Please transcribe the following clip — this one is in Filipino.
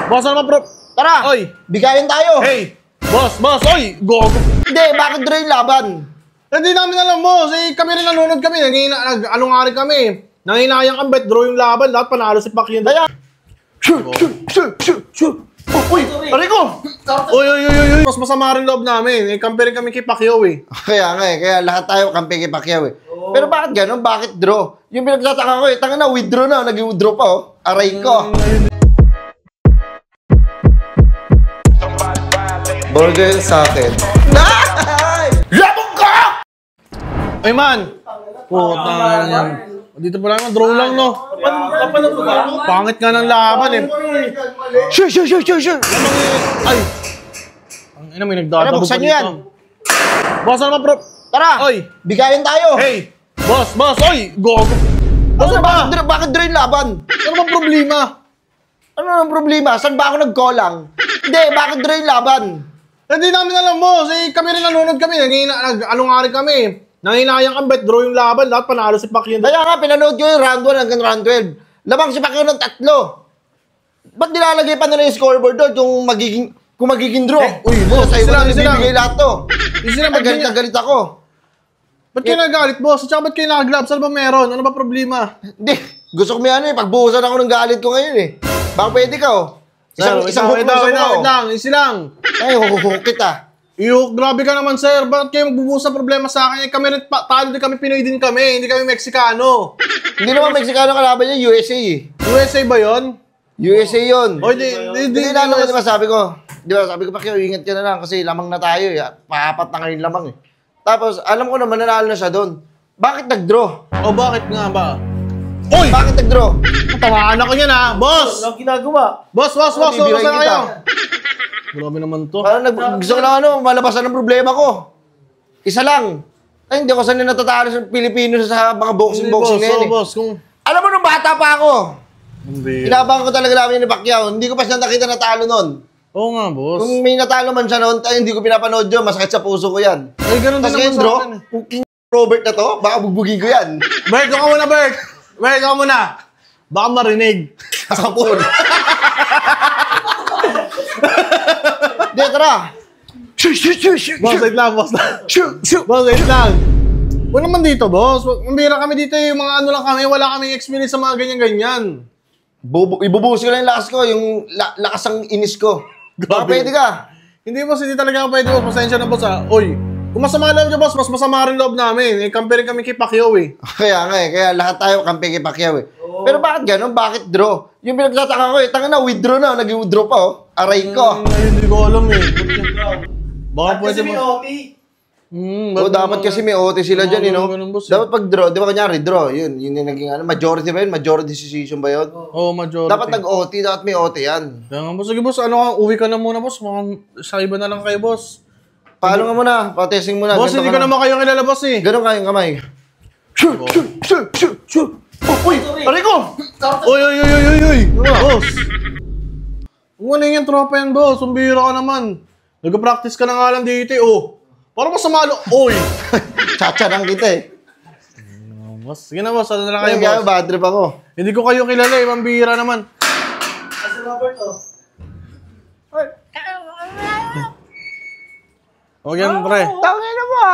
Boss, ano ba Tara! Oy! Bigayan tayo! Hey! Boss! Oy! Gogo! Hindi, bakit draw yung laban? Hindi namin alam, boss. Kami rin nanonood kami. Ano nga rin kami. Nanginayang kang bet, draw yung laban. Lahat panalo si Pacquiao. Kaya... Uy! Aray ko! Uy! Mas masama rin loob namin. Kampi rin kami kay Pacquiao eh. Kaya nga eh. Kaya lahat tayo kampi kay Pacquiao eh. Pero bakit gano'n? Bakit draw? Yung pinagtataka ko eh. Tanga na, withdraw na. Nag-withdraw pa oh. Aray ko. Burger sa akin. Labog ka! Ay man! Puta na yan. Dito pa lang, draw lang no. Pangit nga ng laban eh. Sure! Ay! Ang ina, may nagdadabog Buksan nyo yan. Boss, ano ba Tara! Oy! Bigayan tayo! Hey! Boss! Oy! Gogo! Boss, ano ba? Bakit draw yung laban? Ano bang problema? Ano ang problema? Saan ba ako nagkolang? Hindi, bakit draw yung laban? Hindi namin alam, boss. Kami rin nanonood kami. Ano nga rin kami. Nanginayang kang bet, draw yung laban. Lahat panalo si Pacquiao. Kaya nga, pinanood ko yung round 1 hanggang round 12. Lamang si Pacquiao ng 3. Ba't nilalagay pa nila yung scoreboard doon kung magiging draw? Uy, boss, Sa'yo isa ba lang. bibigay lahat to? Isa lang, Galit na galit ako. Ba't kayo nagalit, boss? Tsaka ba't kayo nag-gloves? Ano ba meron? Ano ba problema? Hindi, gusto ko may ano eh, pagbuhusan ako ng galit ko ngayon eh. Baka pwede ka oh. Isang hook lang sa mukha oh. Easy lang. Ay, hukuk kita. Grabe ka naman, sir. Bakit kayo magbubusa problema sa akin? Kami rin, talo din kami, Pinoy din kami. Hindi kami Meksikano. Hindi naman Meksikano kalaban niya, USA eh. USA ba yon? USA yun. O, Hindi na naman, diba sabi ko, Pacquiao, ingat ka na lang kasi lamang na tayo eh. Paapat na ngayon lamang eh. Tapos, alam ko naman nanalo na siya doon. Bakit nag-draw? O, bakit nga ba? Uy! Bakit nag-draw? Tawanan ako yan ha! Boss! Ano ginagawa? Boss! Bibirahin Basta kita. kayo! Grabe naman to. Parang gusto ko lang malabasan ng problema ko. Isa lang. Ay, hindi ako sanay natatalo sa Pilipino sa mga boxing na yan eh. Boss, kung... Alam mo, nung bata pa ako, Hindi. inabang ko talaga namin ni Pacquiao. Hindi ko pa siya nakita natalo nun. Oo nga, boss. Kung may natalo man siya noon, hindi ko pinapanood yun. Masakit sa puso ko yan. Ay, ganun din Tapos naman ngayon, sa bro, akin eh. kung King Robert na to, baka bugbugin ko yan. Bert, ka muna, Bert! Bert, ka muna! Baka marinig. Kapul. Hindi, tara. Boss, wait lang, boss. Boss, wait lang. Wala naman dito, boss. Mambira kami dito yung mga ano lang kami. Wala kaming experience sa mga ganyan-ganyan. Ibubuhos ko lang yung lakas ko, yung lakas ang inis ko. Baka Grabe. pwede ka. Hindi, boss. Hindi talaga ako pwede, boss. Pasensya na, boss, ha. Oy, kung masama lang niyo, boss, mas masama rin loob namin. Kampi rin kami kay Pacquiao, eh. Kaya nga eh, kaya lahat tayo kampi kay Pacquiao eh. Pero bakit gano'n? Bakit draw? Yung pinagtataka ko eh, tanga na, withdraw na, nag-withdraw pa oh. Aray ko. Hindi ko alam, eh. Baka pwede Kasi may mo. OT. O dapat kasi may OT sila dyan, you know? ganun, boss, eh. Dapat pag draw, di ba kanyari, draw, yun yung naging ano, majority ba yun? Majority decision ba yun? Oo, majority. Dapat nag-OT, dapat may OT yan. Kaya nga, boss. Sige, boss. Ano ka? Uwi ka na muna, boss. Mukhang sa iba na lang kayo, boss. Paano nga muna? Pa-testing muna. Boss, hindi ko naman kayo kilala, boss, eh. Ganun kayong kamay. Uy! Aray ko! Uy! Boss! Ano yung tropa yan, boss? Sumbira ka naman. Nag-practice ka na nga lang dito, eh. Oh, parang masama lo. Uy! Chacha lang kita eh. Boss, sige na, boss. Ano na lang kayo, Kaya boss? bad trip ako. Hindi ko kayo kilala, eh. Mambira naman. Kasi Robert, oh. Huwag yan, pre. Tangin na ba?